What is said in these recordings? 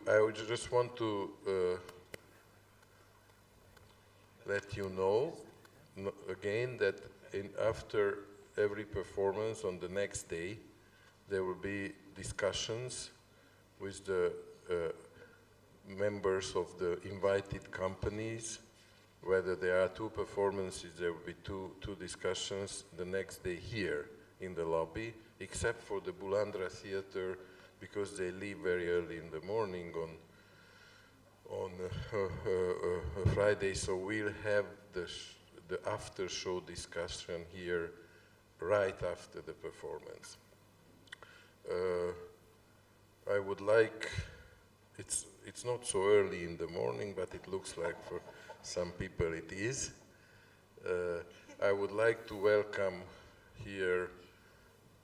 I would just want to let you know again that after every performance on the next day, there will be discussions with the members of the invited companies. Whether there are two performances, there will be two discussions the next day here in the lobby, except for the Bulandra Theater, because they leave very early in the morning on Friday, so we'll have the after show discussion here right after the performance. I would like, it's not so early in the morning, but it looks like for some people it is. I would like to welcome here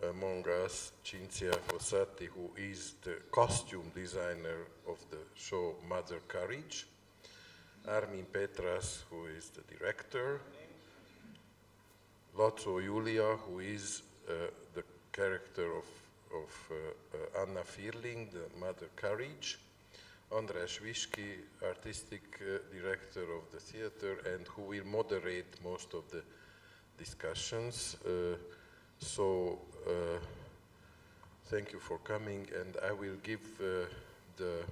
among us Cinzia Fossati, who is the costume designer of the show Mother Courage, Armin Petras, who is the director, Lotso Julia, who is the character of Anna Firling, the Mother Courage, András Viski, artistic director of the theater, and who will moderate most of the discussions. Thank you for coming, and I will give the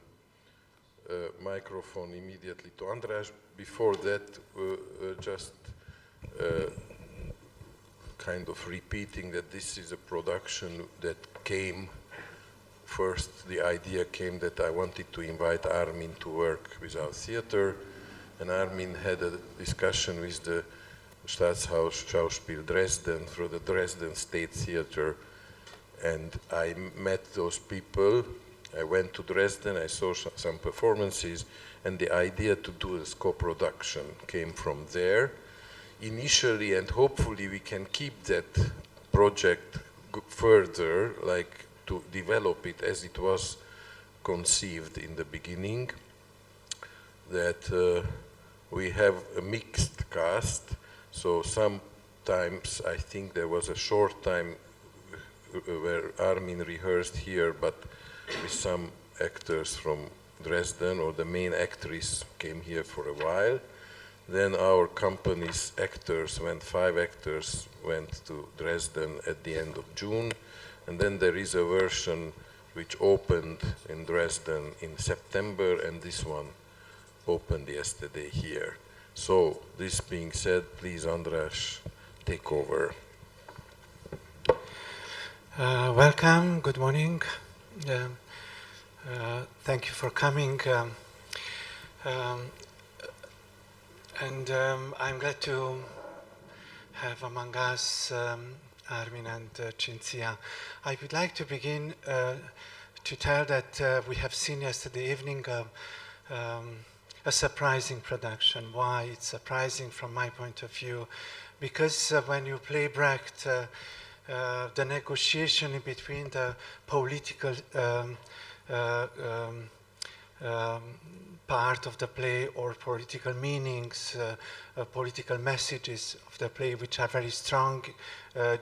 microphone immediately to András. Before that, just kind of repeating that this is a production that came first. The idea came that I wanted to invite Armin to work with our theater, and Armin had a discussion with the Staatshaus Schauspiel Dresden through the Dresden State Theater, and I met those people. I went to Dresden, I saw some performances, and the idea to do this co-production came from there initially, and hopefully we can keep that project further, like to develop it as it was conceived in the beginning, that we have a mixed cast. So sometimes I think there was a short time where Armin rehearsed here, but with some actors from Dresden, or the main actress came here for a while. Then our company's actors 5 actors went to Dresden at the end of June. And then there is a version which opened in Dresden in September, and this one opened yesterday here. So, this being said, please, András, take over. Welcome, good morning. Thank you for coming. I'm glad to have among us Armin and Cinzia. I would like to begin to tell that we have seen yesterday evening a surprising production. Why it's surprising from my point of view? Because when you play Brecht, the negotiation in between the political part of the play, or political meanings, political messages of the play, which are very strong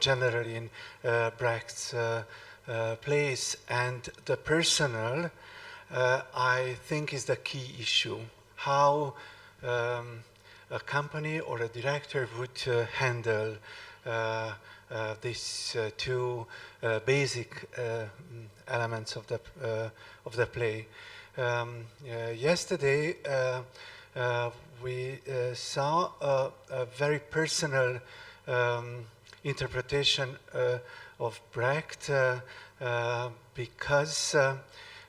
generally in Brecht's plays, and the personal, I think, is the key issue. How a company or a director would handle these two basic elements of the play. Yesterday we saw a very personal interpretation of Brecht, because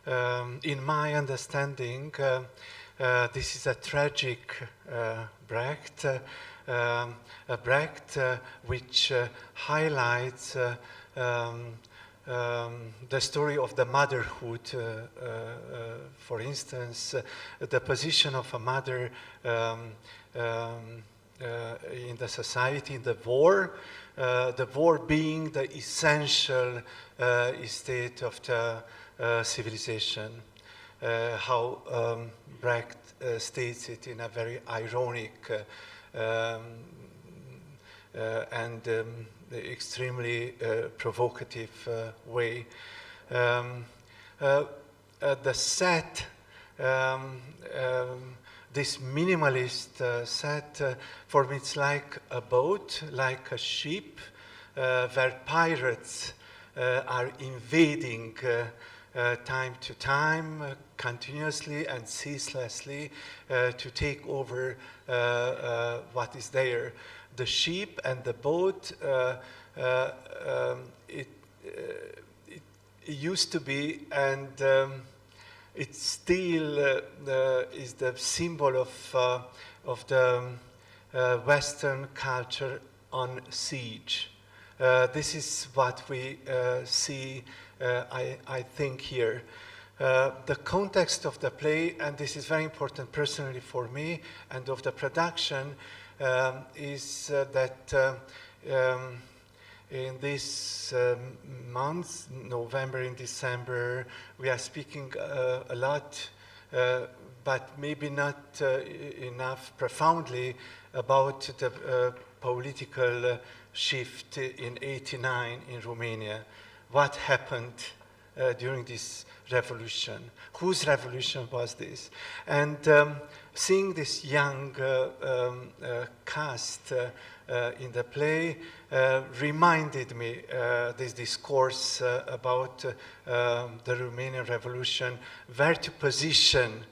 in my understanding this is a tragic Brecht, a Brecht which highlights the story of the motherhood, for instance, the position of a mother in the society, in the war being the essential state of the civilization. How Brecht states it in a very ironic and extremely provocative way. The set um, this minimalist set, for me it's like a boat, like a ship, where pirates are invading time to time, continuously and ceaselessly to take over what is there. The ship and the boat, it used to be, and it still is the symbol of the Western culture on siege. This is what we see, I think, here. The context of the play, and this is very important personally for me, and of the production, is that in these months, November and December, we are speaking a lot, but maybe not enough profoundly about the political shift in '89 in Romania. What happened during this revolution? Whose revolution was this? And seeing this young cast in the play reminded me this discourse about the Romanian Revolution, where to position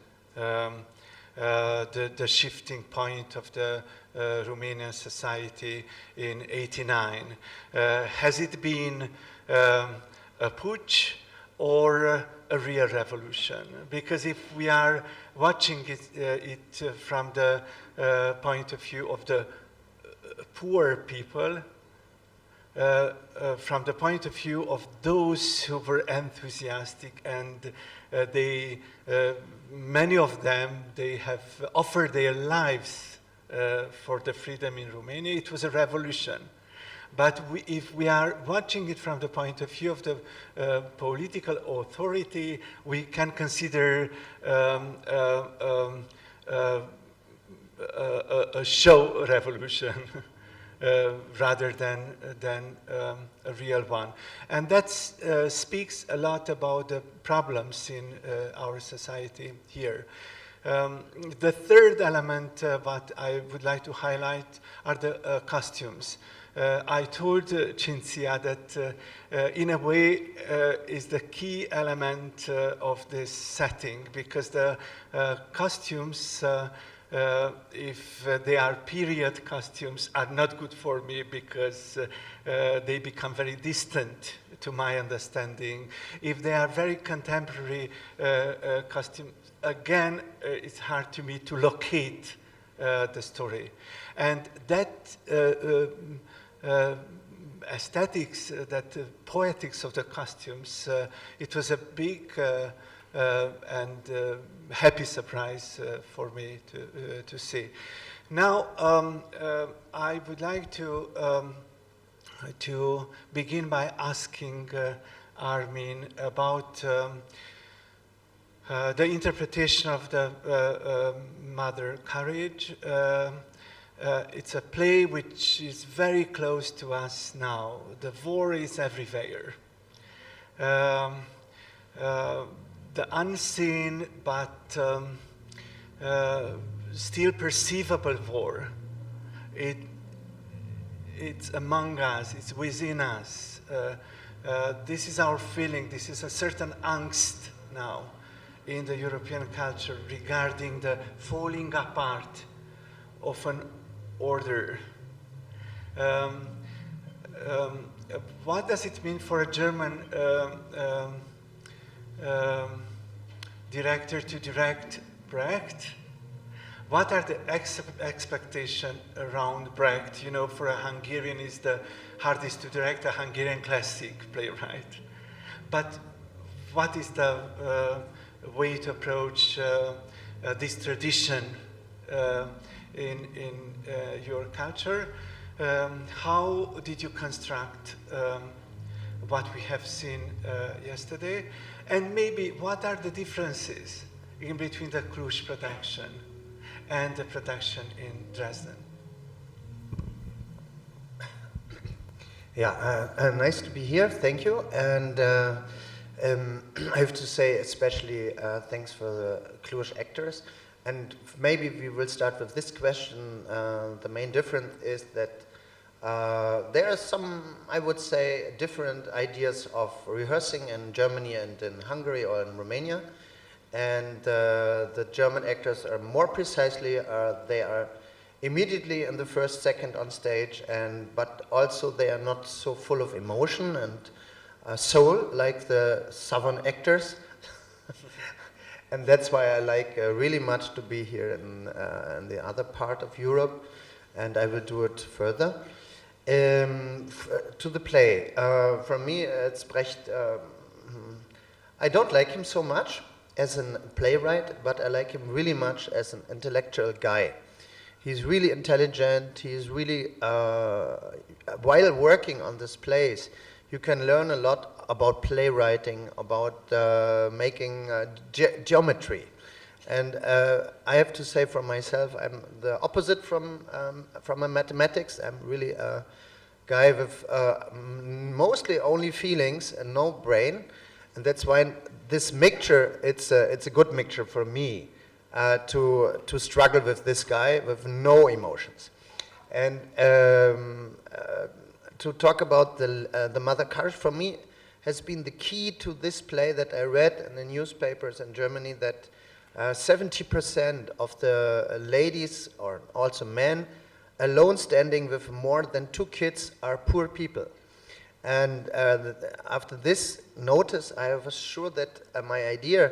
the shifting point of the Romanian society in '89. Has it been a putsch or a real revolution? Because if we are watching it from the point of view of the poor people, from the point of view of those who were enthusiastic, and many of them, they have offered their lives for the freedom in Romania, it was a revolution. But if we are watching it from the point of view of the political authority, we can consider a show revolution rather than a real one. And that speaks a lot about the problems in our society here. The third element what I would like to highlight are the costumes. I told Cinzia that in a way is the key element of this setting, because the costumes, if they are period costumes, are not good for me, because they become very distant to my understanding. If they are very contemporary costumes, again, it's hard to me to locate the story. And that aesthetics, that poetics of the costumes, it was a big and happy surprise for me to see. Now, I would like to begin by asking Armin about the interpretation of the Mother Courage. It's a play which is very close to us now. The war is everywhere. The unseen but still perceivable war, it's among us, it's within us. This is our feeling, this is a certain angst now in the European culture regarding the falling apart of an order. What does it mean for a German director to direct Brecht? What are the expectations around Brecht? You know, for a Hungarian, is the hardest to direct a Hungarian classic playwright. But what is the way to approach this tradition in your culture? How did you construct what we have seen yesterday? And maybe what are the differences in between the Cluj production and the production in Dresden? Yeah, nice to be here, thank you. And I have to say especially thanks for the Cluj actors. And maybe we will start with this question. The main difference is that there are some, I would say, different ideas of rehearsing in Germany and in Hungary or in Romania. And the German actors are more precisely, they are immediately in the first second on stage, but also they are not so full of emotion and soul like the southern actors. And that's why I like really much to be here in the other part of Europe, and I will do it further. To the play, for me, it's Brecht. I don't like him so much as a playwright, but I like him really much as an intellectual guy. He's really intelligent. He's really, while working on this plays, you can learn a lot about playwriting, about making geometry. And I have to say for myself, I'm the opposite from a mathematics. I'm really a guy with mostly only feelings and no brain. And that's why this mixture, it's a good mixture for me to struggle with this guy with no emotions. And to talk about the Mother Courage, for me, has been the key to this play that I read in the newspapers in Germany, that 70% of the ladies, or also men, alone standing with more than 2 kids are poor people. And after this notice, I was sure that my idea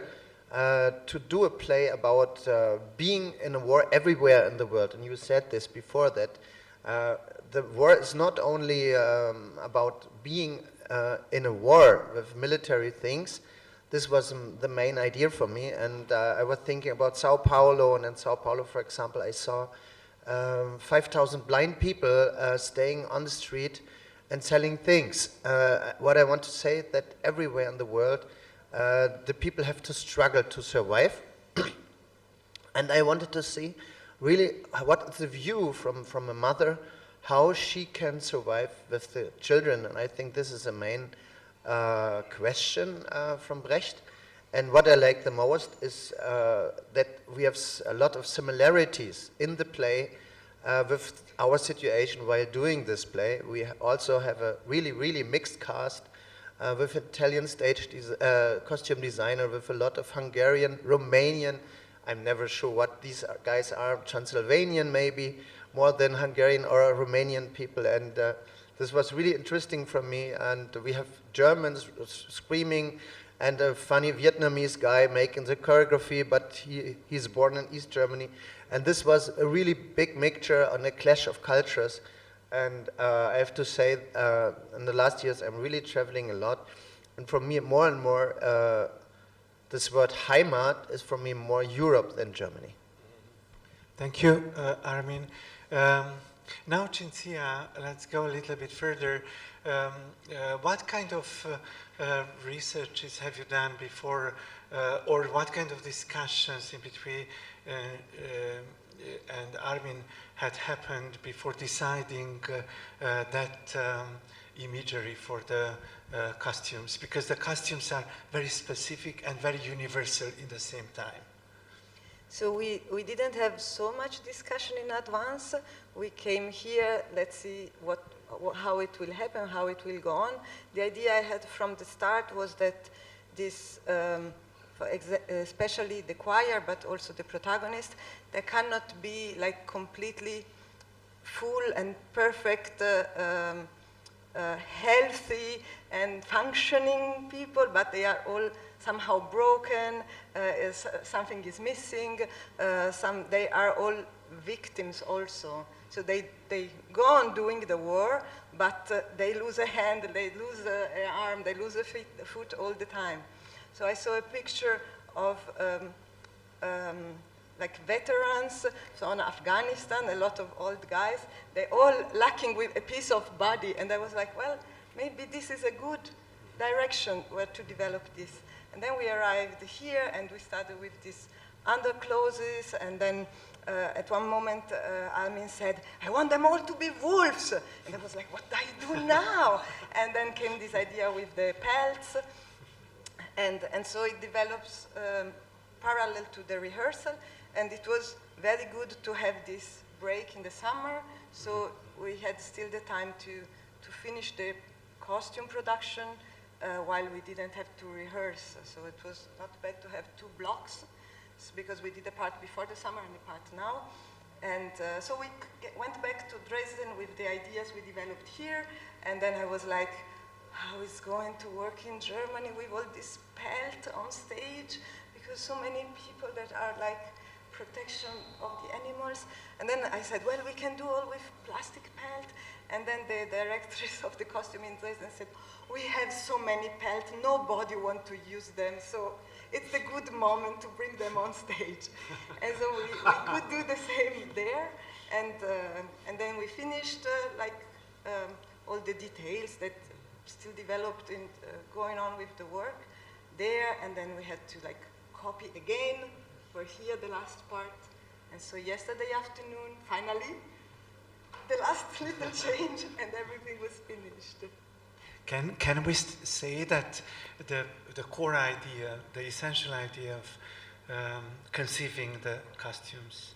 to do a play about being in a war everywhere in the world, and you said this before, that the war is not only about being in a war with military things. This was the main idea for me, and I was thinking about Sao Paulo, and in Sao Paulo, for example, I saw 5,000 blind people staying on the street and selling things. What I want to say is that everywhere in the world, the people have to struggle to survive. And I wanted to see really what is the view from a mother, how she can survive with the children. And I think this is a main question from Brecht. And what I like the most is that we have a lot of similarities in the play with our situation while doing this play. We also have a really mixed cast with Italian costume designer, with a lot of Hungarian, Romanian, I'm never sure what these guys are, Transylvanian maybe, more than Hungarian or Romanian people. And this was really interesting for me. And we have Germans screaming, and a funny Vietnamese guy making the choreography, but he's born in East Germany. And this was a really big mixture on a clash of cultures. And I have to say, in the last years, I'm really traveling a lot. And for me, more and more, this word Heimat is for me more Europe than Germany. Thank you, Armin. Now, Cinzia, let's go a little bit further. What kind of researches have you done before, or what kind of discussions in between and Armin had happened before deciding that imagery for the costumes? Because the costumes are very specific and very universal in the same time. So we didn't have so much discussion in advance. We came here, let's see how it will happen, how it will go on. The idea I had from the start was that this, especially the choir, but also the protagonist, they cannot be like completely full and perfect, healthy and functioning people, but they are all somehow broken, something is missing, they are all victims also. So they go on doing the war, but they lose a hand, they lose an arm, they lose a foot all the time. So I saw a picture of like veterans, so in Afghanistan, a lot of old guys, they all lacking with a piece of body, and I was like, well, maybe this is a good direction where to develop this. And then we arrived here, and we started with these underclothes, and then at one moment, Armin said, I want them all to be wolves. And I was like, what do I do now? And then came this idea with the pelts. And so it develops parallel to the rehearsal, and it was very good to have this break in the summer, so we had still the time to finish the costume production while we didn't have to rehearse. So it was not bad to have 2 blocks, because we did a part before the summer and a part now. And so we went back to Dresden with the ideas we developed here, and then I was like, how is going to work in Germany with all this pelt on stage, because so many people that are like protection of the animals. And then I said, well, we can do all with plastic pelt. And then the directress of the costume in Dresden said, we have so many pelt, nobody wants to use them, so it's a good moment to bring them on stage. And so we could do the same there, and then we finished all the details that still developed in going on with the work there, and then we had to like copy again for here the last part. And so yesterday afternoon, finally, the last little change, and everything was finished. Can we say that the core idea, the essential idea of conceiving the costumes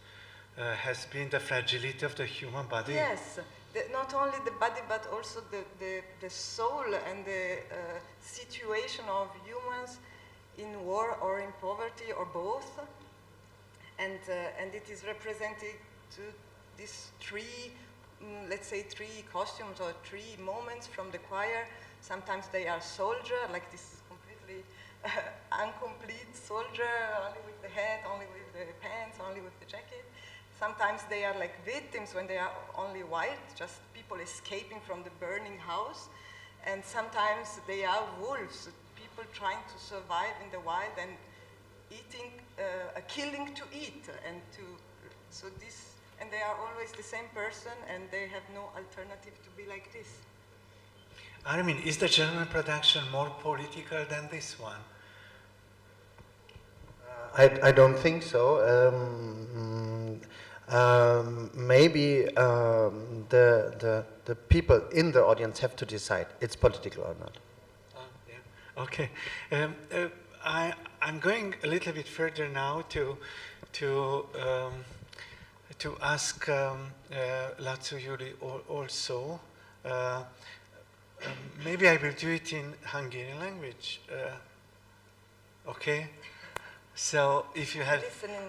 has been the fragility of the human body? Yes, not only the body, but also the soul and the situation of humans in war or in poverty or both. And it is represented to these 3, let's say 3 costumes or 3 moments from the choir. Sometimes they are soldier, like this completely incomplete soldier, only with the head, only with the pants, only with the jacket. Sometimes they are like victims when they are only white, just people escaping from the burning house. And sometimes they are wolves, people trying to survive in the wild and eating, killing to eat, and and they are always the same person, and they have no alternative to be like this. Armin, is the German production more political than this one? I don't think so. Maybe the people in the audience have to decide it's political or not. Yeah. Okay. I'm going a little bit further now to ask László Gyuri also. Maybe I will do it in Hungarian language. Okay? So if you have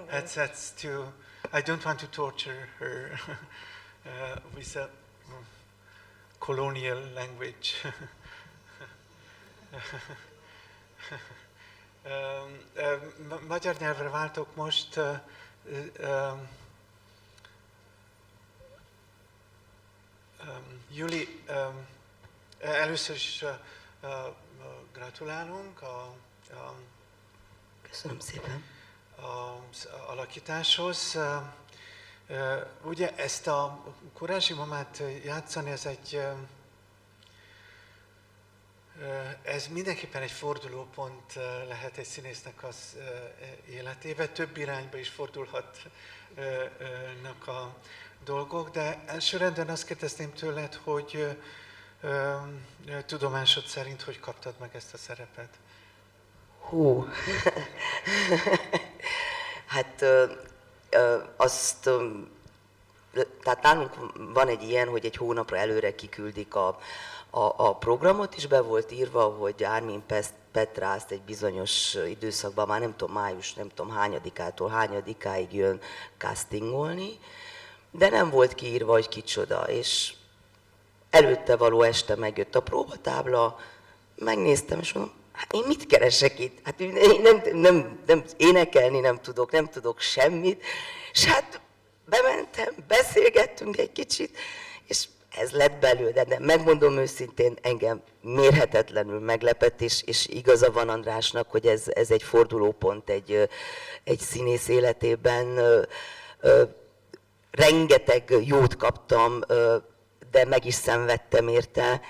headsets to, I don't want to torture her with a colonial language. Magyar nyelvre váltok most. Juli, először is gratulálunk Köszönöm szépen. Az alakításhoz. Ugye ezt a Kurázsi mamát játszani, ez mindenképpen egy fordulópont lehet egy színésznek az életébe. Több irányba is fordulhatnak a dolgok, de elsőrendben azt kérdezném tőled, hogy tudomásod szerint hogy kaptad meg ezt a szerepet? Hú, hát tehát nálunk van egy ilyen, hogy egy hónapra előre kiküldik a programot, és be volt írva, hogy Armin Petrászt egy bizonyos időszakban, már nem tudom, május, nem tudom hányadikától hányadikáig jön castingolni, de nem volt kiírva, hogy kicsoda, és előtte való este megjött a próbatábla, megnéztem, és mondom, hát én mit keresek itt? Hát én nem énekelni nem tudok semmit, és hát bementem, beszélgettünk egy kicsit, és ez lett belőle, de megmondom őszintén, engem mérhetetlenül meglepett, és igaza van Andrásnak, hogy ez egy fordulópont egy színész életében. Rengeteg jót kaptam, de meg is szenvedtem érte,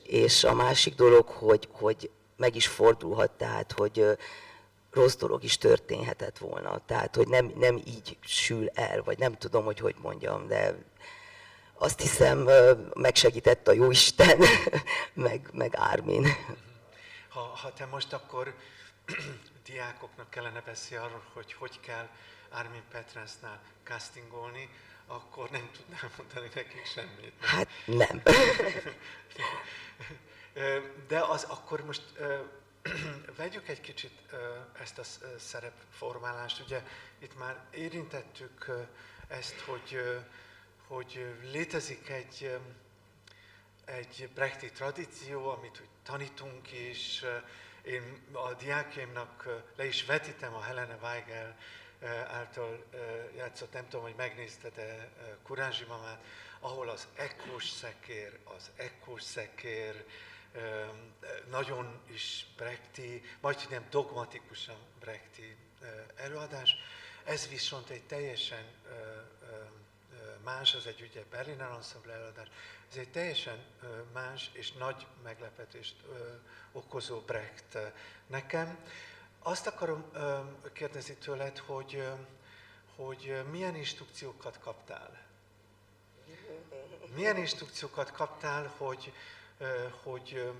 és a másik dolog, hogy meg is fordulhat, tehát hogy rossz dolog is történhetett volna, tehát hogy nem így sül el, vagy nem tudom, hogy mondjam, de azt hiszem megsegített a Jóisten, meg Armin. ha te most akkor diákoknak kellene beszélni arról, hogy hogy kell Armin Petrásnál castingolni, akkor nem tudnám mondani nekik semmit. Hát nem. De az akkor most vegyük egy kicsit ezt a szerepformálást. Ugye itt már érintettük ezt, hogy létezik egy brechti tradíció, amit úgy tanítunk is. Én a diákjaimnak le is vetítem a Helene Weigel által játszott, nem tudom, hogy megnézted-e Kurázsi mamát, ahol az ekkós szekér, nagyon is brechti, majdnem dogmatikusan brechti előadás. Ez viszont egy teljesen más, az egy ugye Berliner Ensemble előadás, ez egy teljesen más és nagy meglepetést okozó Brecht nekem. Azt akarom kérdezni tőled, hogy milyen instrukciókat kaptál? Milyen instrukciókat kaptál, hogy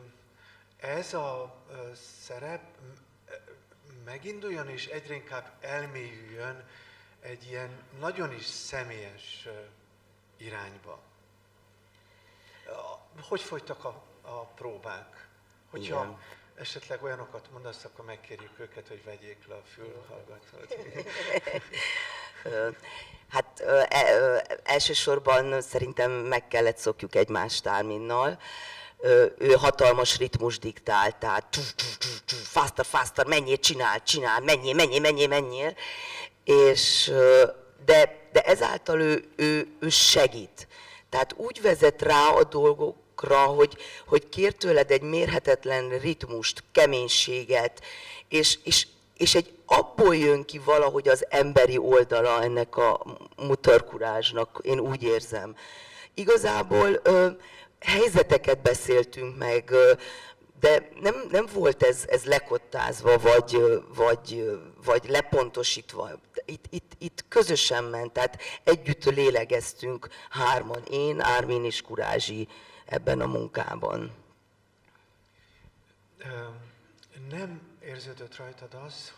ez a szerep meginduljon és egyre inkább elmélyüljön egy ilyen nagyon is személyes irányba? Hogy folytak a próbák? Hogyha igen, esetleg olyanokat mondasz, akkor megkérjük őket, hogy vegyék le a fülhallgatót. Hát elsősorban szerintem meg kellett szokjuk egymást Arminnal. Ő hatalmas ritmus diktált, tehát faster, menjél, csinál, menjél. És, de ezáltal ő segít. Tehát úgy vezet rá a dolgokra, hogy kér tőled egy mérhetetlen ritmust, keménységet, és abból jön ki valahogy az emberi oldala ennek a mutarkurázsnak, én úgy érzem. Igazából helyzeteket beszéltünk meg, de nem volt ez lekottázva, vagy lepontosítva. Itt közösen ment, tehát együtt lélegeztünk hárman, én, Armin és Kurázsi ebben a munkában. Nem érződött rajtad az,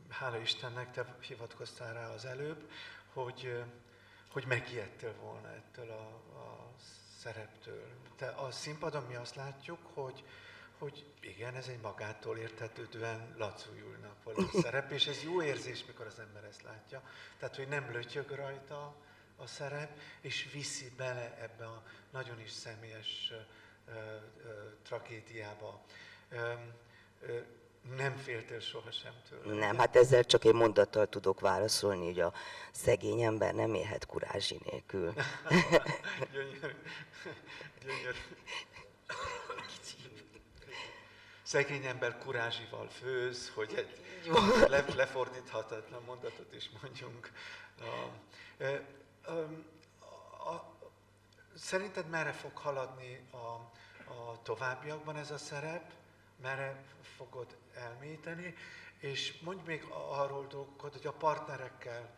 hála Istennek, te hivatkoztál rá az előbb, hogy megijedtél volna ettől a szereptől. De a színpadon mi azt látjuk, hogy igen, ez egy magától értetődően laculnak való szerep, és ez jó érzés, mikor az ember ezt látja. Tehát, hogy nem lötyög rajta a szerep, és viszi bele ebbe a nagyon is személyes tragédiába. Nem féltél sohasem tőle? Nem, hát ezzel csak egy mondattal tudok válaszolni, hogy a szegény ember nem élhet Kurázsi nélkül. Gyönyörű. Szegény ember Kurázsival főz, hogy egy lefordíthatatlan mondatot is mondjunk. Szerinted merre fog haladni a továbbiakban ez a szerep? Merre fogod elmélyíteni? És mondj még arról dolgokat, hogy a partnerekkel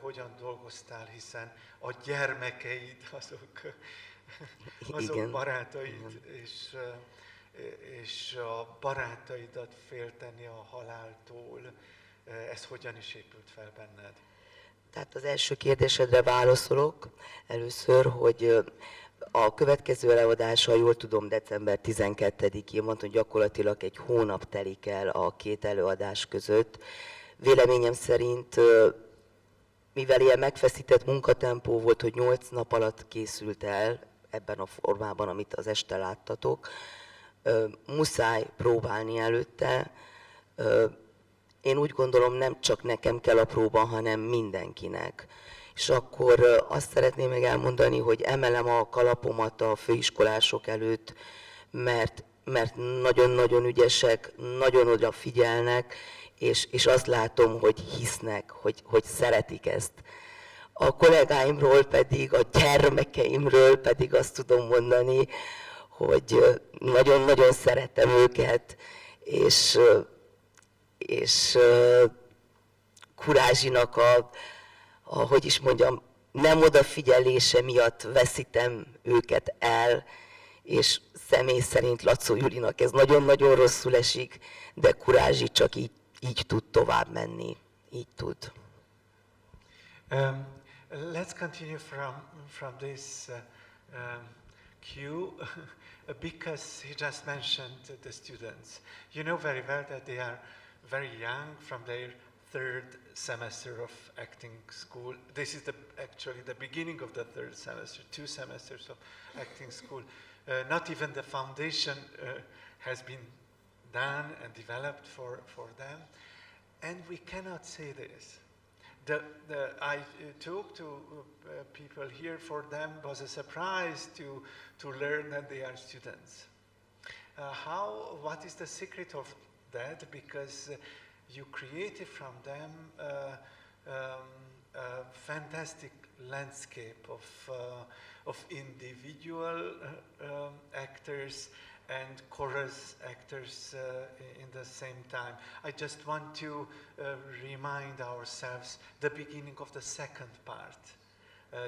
hogyan dolgoztál, hiszen a gyermekeid azok barátaid, és a barátaidat félteni a haláltól, ez hogyan is épült fel benned? Tehát az első kérdésedre válaszolok először, hogy a következő előadása, jól tudom, december 12-én van, hogy gyakorlatilag egy hónap telik el a két előadás között. Véleményem szerint, mivel ilyen megfeszített munkatempó volt, hogy 8 nap alatt készült el ebben a formában, amit az este láttatok, muszáj próbálni előtte. Én úgy gondolom, nem csak nekem kell a próba, hanem mindenkinek. És akkor azt szeretném meg elmondani, hogy emelem a kalapomat a főiskolások előtt, mert nagyon-nagyon ügyesek, nagyon odafigyelnek, és azt látom, hogy hisznek, hogy szeretik ezt. A kollégáimról pedig, a gyermekeimről pedig azt tudom mondani, hogy nagyon-nagyon szeretem őket, és Kurázsinak hogy is mondjam, nem odafigyelése miatt veszítem őket el, és személy szerint Lacó Julinak ez nagyon-nagyon rosszul esik, de Kurázsi csak így tud tovább menni. Így tud. Let's continue from this cue because he just mentioned the students. You know very well that they are very young from their third semester of acting school. This is actually the beginning of the third semester, 2 semesters of acting school. Not even the foundation has been done and developed for them. And we cannot say this. I talked to people here. For them was a surprise to learn that they are students. What is the secret of that? Because you created from them a fantastic landscape of individual actors and chorus actors in the same time. I just want to remind ourselves the beginning of the second part.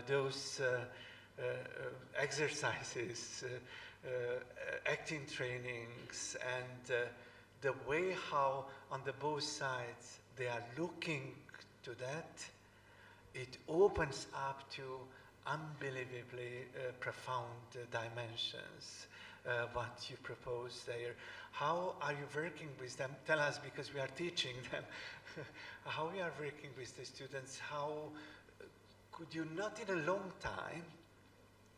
Those exercises, acting trainings, and the way how on the both sides they are looking to that, it opens up to unbelievably profound dimensions. What you propose there. How are you working with them? Tell us, because we are teaching them. How we are working with the students. How could you not in a long time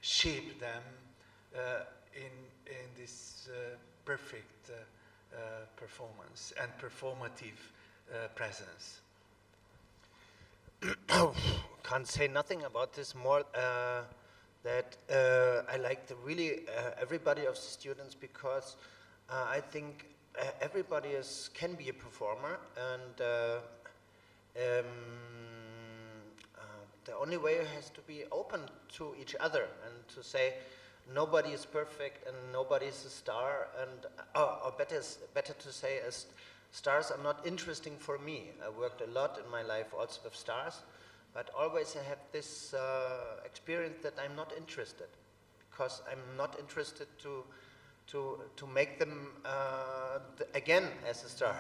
shape them in this perfect performance and performative presence? Can't say nothing about this more. That I like really everybody of the students, because I think everybody can be a performer, and the only way has to be open to each other and to say nobody is perfect and nobody is a star, and or better to say stars are not interesting for me. I worked a lot in my life also with stars. But always I have this experience that I'm not interested, because I'm not interested to make them again as a star.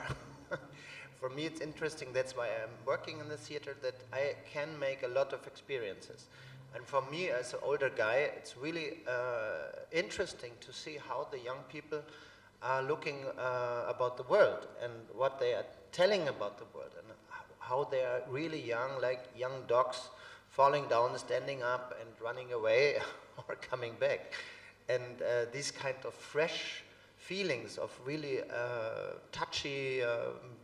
For me it's interesting, that's why I'm working in the theater, that I can make a lot of experiences. And for me as an older guy, it's really interesting to see how the young people are looking about the world and what they are telling about the world, and how they are really young, like young dogs, falling down, standing up, and running away or coming back. And these kind of fresh feelings of really touchy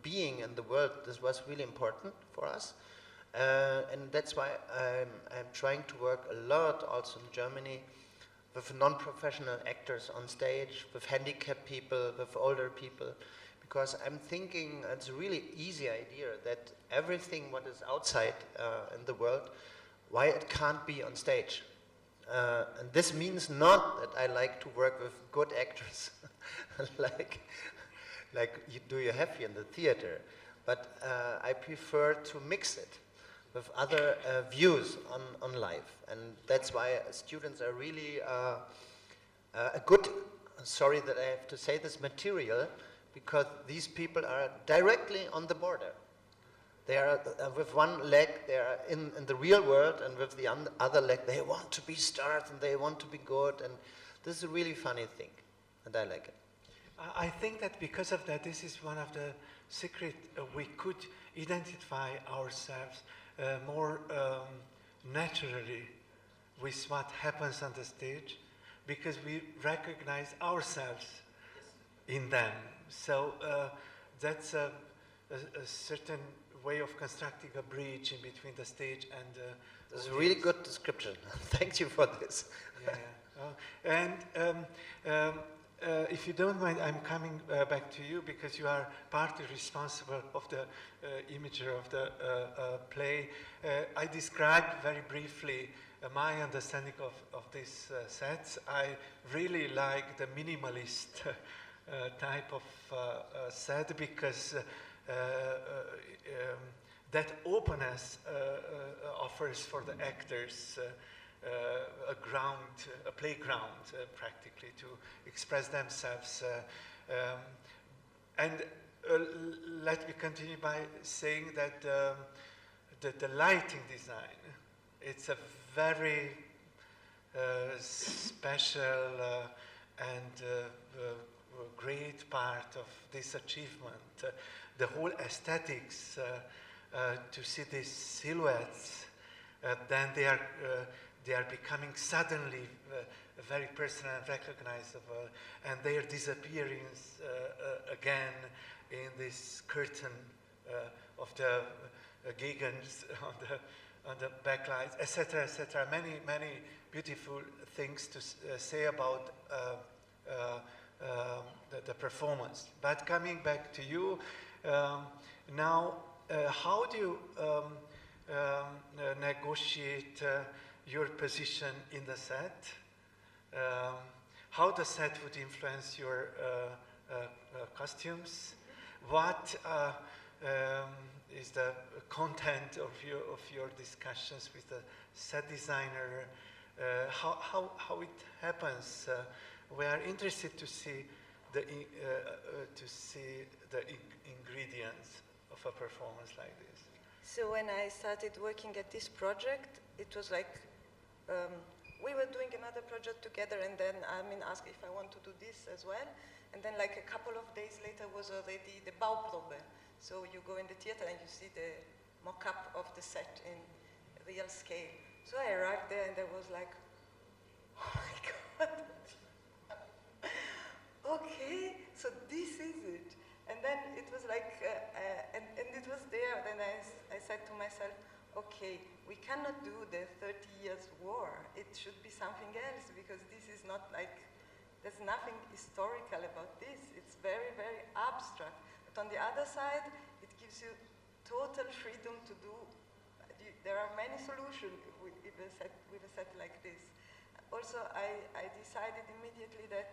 being in the world, this was really important for us. And that's why I'm trying to work a lot also in Germany with non-professional actors on stage, with handicapped people, with older people. Because I'm thinking it's a really easy idea that everything what is outside in the world, why it can't be on stage. And this means not that I like to work with good actors, like you have here in the theater, but I prefer to mix it with other views on life. And that's why students are really a good, sorry that I have to say this, material, because these people are directly on the border. They are, with one leg, they are in the real world, and with the other leg, they want to be stars and they want to be good. And this is a really funny thing, and I like it. I think that because of that, this is one of the secret we could identify ourselves more naturally with what happens on the stage, because we recognize ourselves in them. So that's a certain way of constructing a bridge in between the stage and the This is a really good description. Thank you for this. Yeah. If you don't mind, I'm coming back to you, because you are partly responsible of the imagery of the play. I described very briefly my understanding of this sets. I really like the minimalist type of set, because that openness offers for the actors a playground practically to express themselves. And let me continue by saying that the lighting design, it's a very special and great part of this achievement. The whole aesthetics, to see these silhouettes, then they are becoming suddenly very personal and recognizable, and they are disappearing again in this curtain of the Gegens on the backlights, etc., etc. Many beautiful things to say about the performance. But coming back to you, now, how do you negotiate your position in the set? How the set would influence your costumes? What is the content of your discussions with the set designer? How it happens? We are interested to see the ingredients of a performance like this. So when I started working at this project, it was like we were doing another project together, and then Armin asked if I want to do this as well. And then like a couple of days later was already the Bauprobe. So you go in the theater and you see the mock-up of the set in real scale. So I arrived there and I was like, oh my God. Okay, so this is it. And then it was like, and it was there. Then I said to myself, okay, we cannot do the 30 years war. It should be something else, because this is not like, there's nothing historical about this. It's very, very abstract. But on the other side, it gives you total freedom to do. There are many solutions with a set like this. Also, I decided immediately that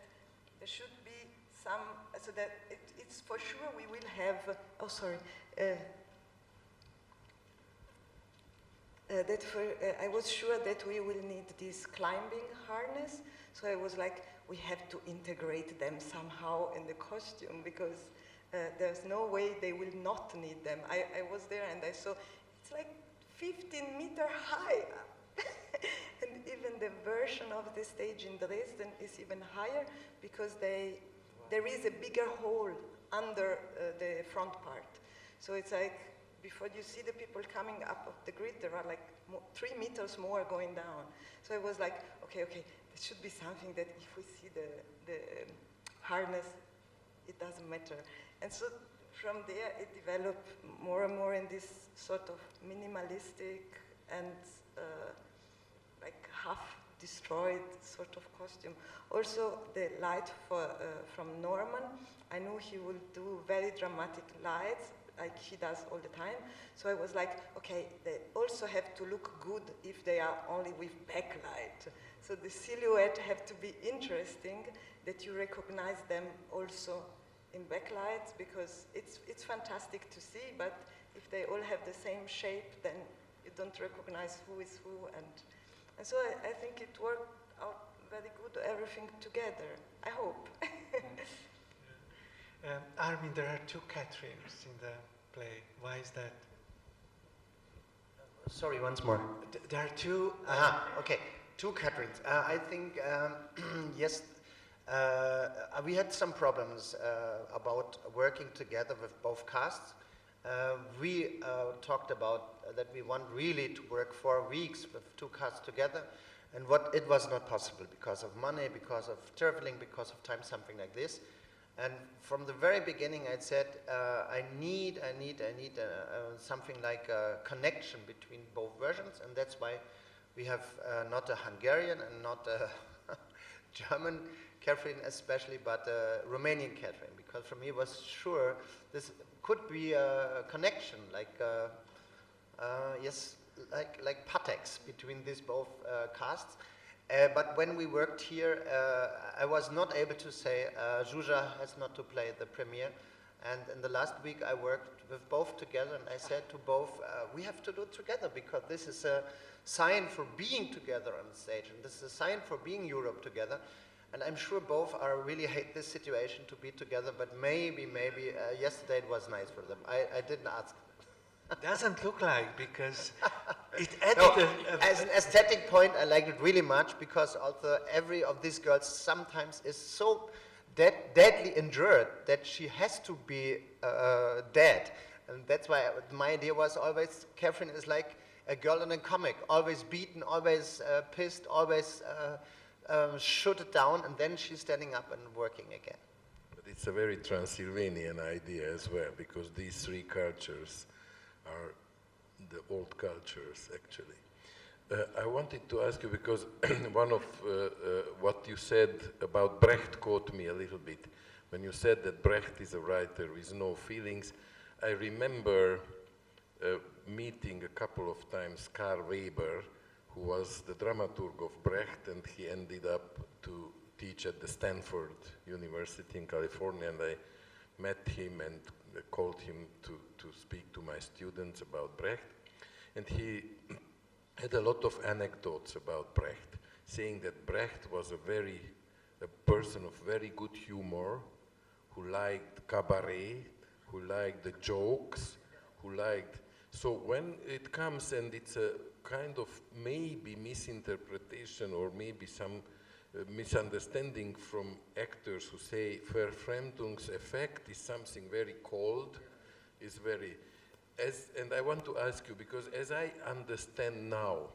there should be some, so that it's for sure we will have, I was sure that we will need this climbing harness. So I was like, we have to integrate them somehow in the costume, because there's no way they will not need them. I was there and I saw, it's like 15-meter high. And even the version of the stage in Dresden is even higher, because there is a bigger hole under the front part. So it's like, before you see the people coming up of the grid, there are like 3 meters more going down. So I was like, okay, there should be something that if we see the harness, it doesn't matter. And so from there, it developed more and more in this sort of minimalistic and like half-destroyed sort of costume. Also, the light from Norman, I knew he would do very dramatic lights, like he does all the time. So I was like, okay, they also have to look good if they are only with backlight. So the silhouette have to be interesting, that you recognize them also in backlights, because it's fantastic to see, but if they all have the same shape, then you don't recognize who is who. And so I think it worked out very good, everything together, I hope. Armin, there are 2 Catherines in the play. Why is that? Sorry, once more. There are 2... okay, 2 Catherines. I think, yes, we had some problems about working together with both casts. We talked about that we want really to work 4 weeks with 2 casts together, and it was not possible because of money, because of traveling, because of time, something like this. And from the very beginning, I said, I need something like a connection between both versions, and that's why we have not a Hungarian and not a German Catherine especially, but a Romanian Catherine, because for me it was sure this could be a connection, like like Patex between these both casts. But when we worked here, I was not able to say Zsuzsa has not to play the premiere. And in the last week, I worked with both together, and I said to both, we have to do it together, because this is a sign for being together on stage, and this is a sign for being Europe together. And I'm sure both are really hate this situation to be together, but maybe yesterday it was nice for them. I didn't ask. Doesn't look like, because it No, added as an aesthetic point, I like it really much, because also every of these girls sometimes is so deadly injured that she has to be dead. And that's why my idea was always, Catherine is like a girl in a comic, always beaten, always pissed, always shoot it down, and then she's standing up and working again. But it's a very Transylvanian idea as well, because these three cultures are the old cultures, actually. I wanted to ask you, because one of what you said about Brecht caught me a little bit. When you said that Brecht is a writer with no feelings, I remember meeting a couple of times Karl Weber, who was the dramaturg of Brecht, and he ended up to teach at the Stanford University in California, and I met him and called him to speak to my students about Brecht. And he had a lot of anecdotes about Brecht, saying that Brecht was a person of very good humor, who liked cabaret, who liked the jokes, who liked... So when it comes and it's a kind of maybe misinterpretation or maybe some misunderstanding from actors who say Verfremdungseffekt is something very cold, is very... and I want to ask you, because as I understand now,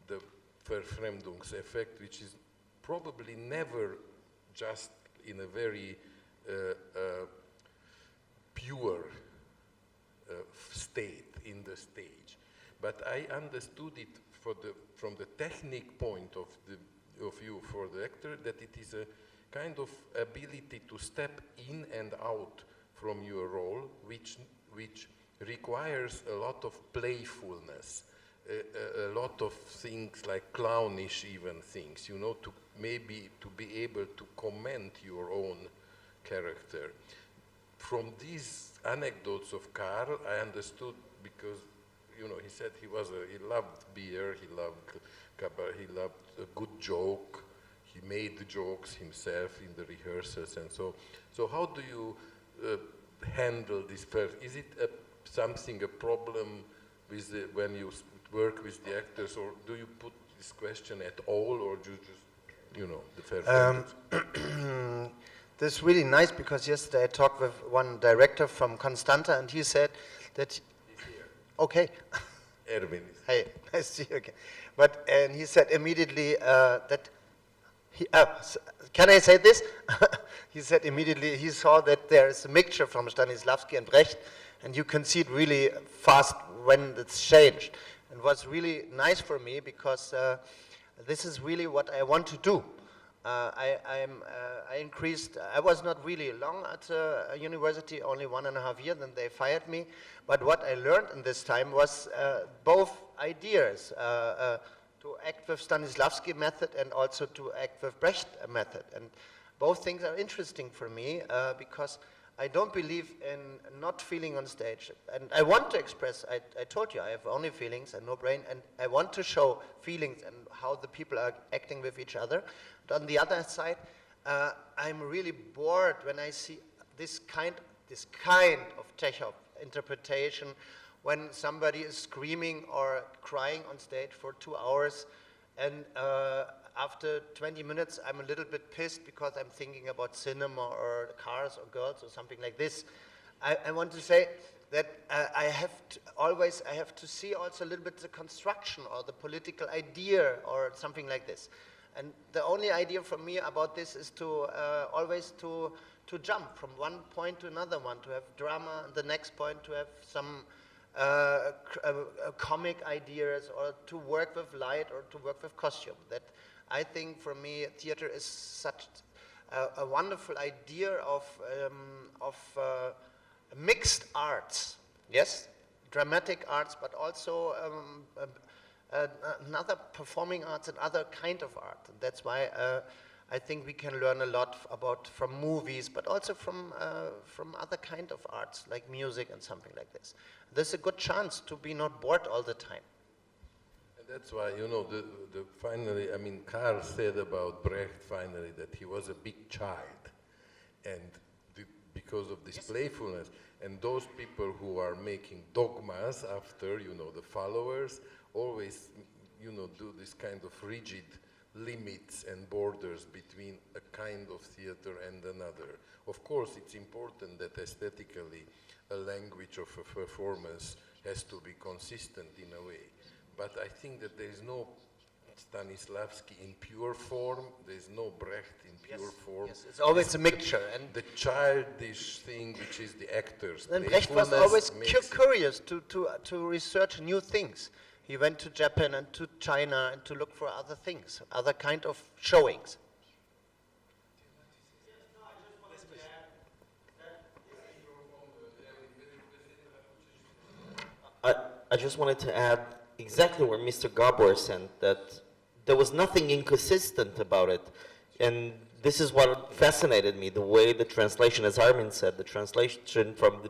the Verfremdungseffekt, which is probably never just in a very pure state in the stage, but I understood it from the technique point of view for the actor, that it is a kind of ability to step in and out from your role, which requires a lot of playfulness, a lot of things like clownish even things, you know, to maybe to be able to comment your own character. From these anecdotes of Karl, I understood, because, you know, he said he loved beer, he loved cabaret, he loved a good joke, he made the jokes himself in the rehearsals, and so how do you handle this first? Is it a problem with when you work with the actors, or do you put this question at all, or do you just, you know, the fair This is really nice, because yesterday I talked with one director from Constanta, and he said that... He's here. Okay. Erwin. Hey, nice to see you again. And he said immediately that he... can I say this? He said immediately he saw that there is a mixture from Stanislavski and Brecht, and you can see it really fast when it's changed. And it was really nice for me, because this is really what I want to do. I increased, I was not really long at university, only 1.5 years, then they fired me. But what I learned in this time was both ideas, to act with Stanislavski method and also to act with Brecht method. And both things are interesting for me, because I don't believe in not feeling on stage. And I want to express, I told you, I have only feelings and no brain, and I want to show feelings and how the people are acting with each other. But on the other side, I'm really bored when I see this kind of Chekhov interpretation, when somebody is screaming or crying on stage for 2 hours, and after 20 minutes, I'm a little bit pissed because I'm thinking about cinema or cars or girls or something like this. I want to say that I have to see also a little bit the construction or the political idea or something like this. And the only idea for me about this is to always to jump from one point to another one, to have drama, and the next point to have some comic ideas, or to work with light, or to work with costume. That I think for me theater is such a wonderful idea of mixed arts. Yes, dramatic arts, but also another performing arts and other kind of art. And that's why I think we can learn a lot from movies, but also from other kind of arts, like music and something like this. There's a good chance to be not bored all the time. And that's why, you know, finally, I mean, Karl said about Brecht finally that he was a big child, and because of this playfulness, and those people who are making dogmas after, you know, the followers, always, you know, do this kind of rigid limits and borders between a kind of theater and another. Of course, it's important that aesthetically a language of a performance has to be consistent in a way. But I think that there is no Stanislavski in pure form, there is no Brecht in pure form. Yes, it's always a mixture. And the childish thing, which is the actors. and Brecht was always curious to research new things. He went to Japan and to China and to look for other things, other kind of showings. I just wanted to add exactly where Mr. Gabor said, that there was nothing inconsistent about it. And this is what fascinated me, the way the translation, as Armin said, the translation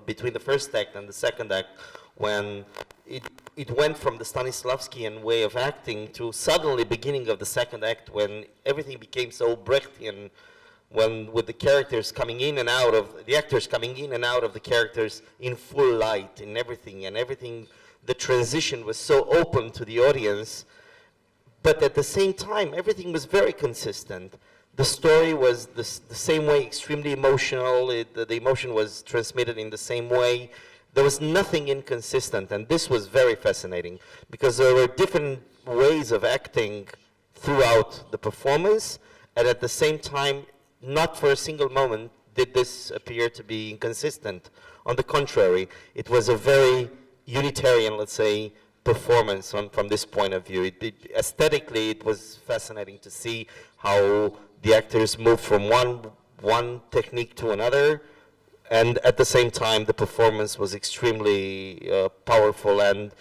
between the first act and the second act, when it went from the Stanislavskian way of acting to suddenly beginning of the second act, when everything became so Brechtian, when with the characters coming in and out of, the actors coming in and out of the characters in full light and everything, the transition was so open to the audience, but at the same time, everything was very consistent. The story was the same way, extremely emotional, the emotion was transmitted in the same way. There was nothing inconsistent, and this was very fascinating, because there were different ways of acting throughout the performance, and at the same time, not for a single moment did this appear to be inconsistent. On the contrary, it was a very unitarian, let's say, performance from this point of view. Aesthetically, it was fascinating to see how the actors moved from one technique to another, and at the same time, the performance was extremely powerful and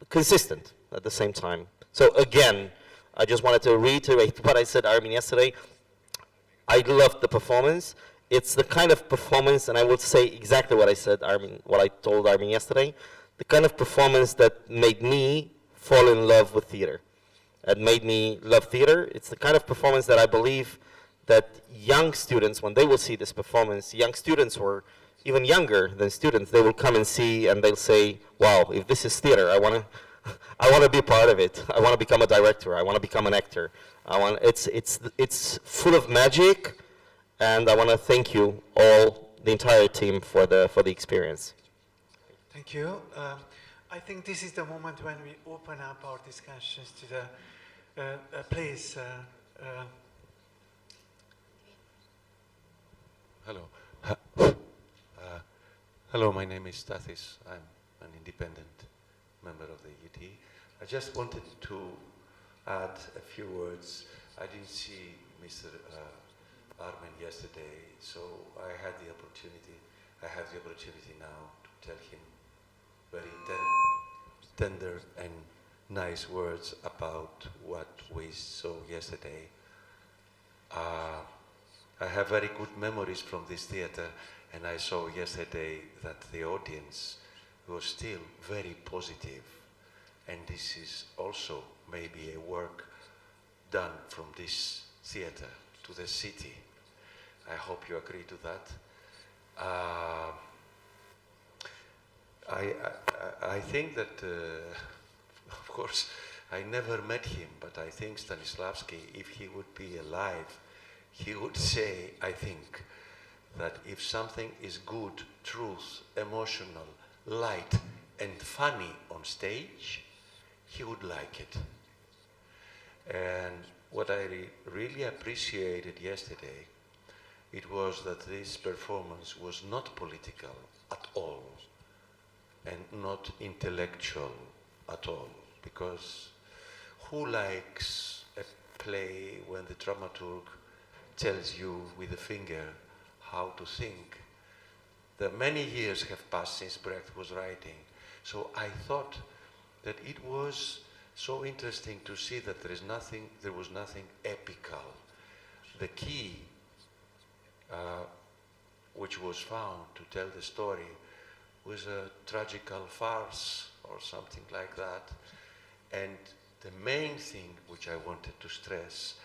consistent at the same time. So again, I just wanted to reiterate what I said, Armin, yesterday. I loved the performance. It's the kind of performance, and I will say exactly what I said, Armin, what I told Armin yesterday, the kind of performance that made me fall in love with theater. It made me love theater. It's the kind of performance that I believe that young students, when they will see this performance, young students or even younger than students, they will come and see and they'll say, wow, if this is theater, I want to be part of it. I want to become a director. I want to become an actor. It's full of magic, and I want to thank you all, the entire team, for the experience. Thank you. I think this is the moment when we open up our discussions to the please. Hello. Hello, my name is Stathis. I'm an independent member of the UTE. I just wanted to add a few words. I didn't see Mr. Armin yesterday, so I have the opportunity now to tell him very tender and nice words about what we saw yesterday. I have very good memories from this theater, and I saw yesterday that the audience was still very positive, and this is also maybe a work done from this theater to the city. I hope you agree to that. I think that, of course, I never met him, but I think Stanislavski, if he would be alive, he would say, I think, that if something is good, truth, emotional, light, and funny on stage, he would like it. And what I really appreciated yesterday, it was that this performance was not political at all, and not intellectual at all, because who likes a play when the dramaturg tells you with a finger how to think? Many years have passed since Brecht was writing, so I thought that it was so interesting to see that there was nothing epical. The key, which was found to tell the story, was a tragical farce or something like that. And the main thing which I wanted to stress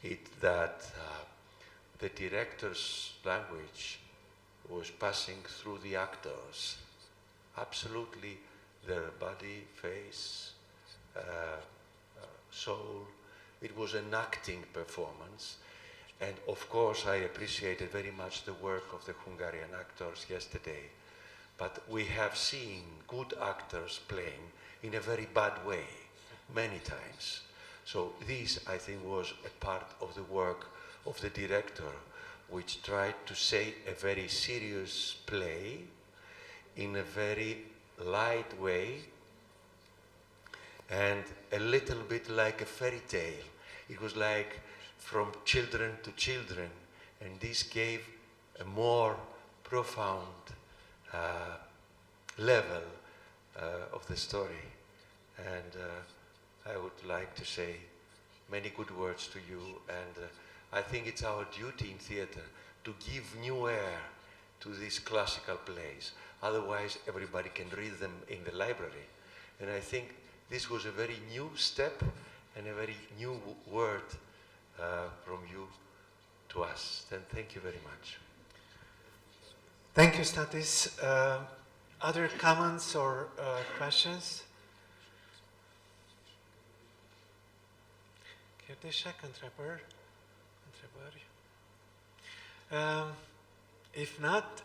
is that the director's language was passing through the actors. Absolutely, their body, face, soul. It was an acting performance. And of course, I appreciated very much the work of the Hungarian actors yesterday. But we have seen good actors playing in a very bad way, many times. So this, I think, was a part of the work of the director, which tried to say a very serious play in a very light way, and a little bit like a fairy tale. It was like from children to children, and this gave a more profound level of the story. And I would like to say many good words to you, and I think it's our duty in theater to give new air to these classical plays. Otherwise, everybody can read them in the library. And I think this was a very new step and a very new word from you to us. Then thank you very much. Thank you, Statis. Other comments or questions? Kérdések, if not,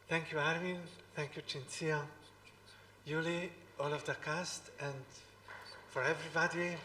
thank you, Armin. Thank you, Cinzia, Yuli, all of the cast, and for everybody.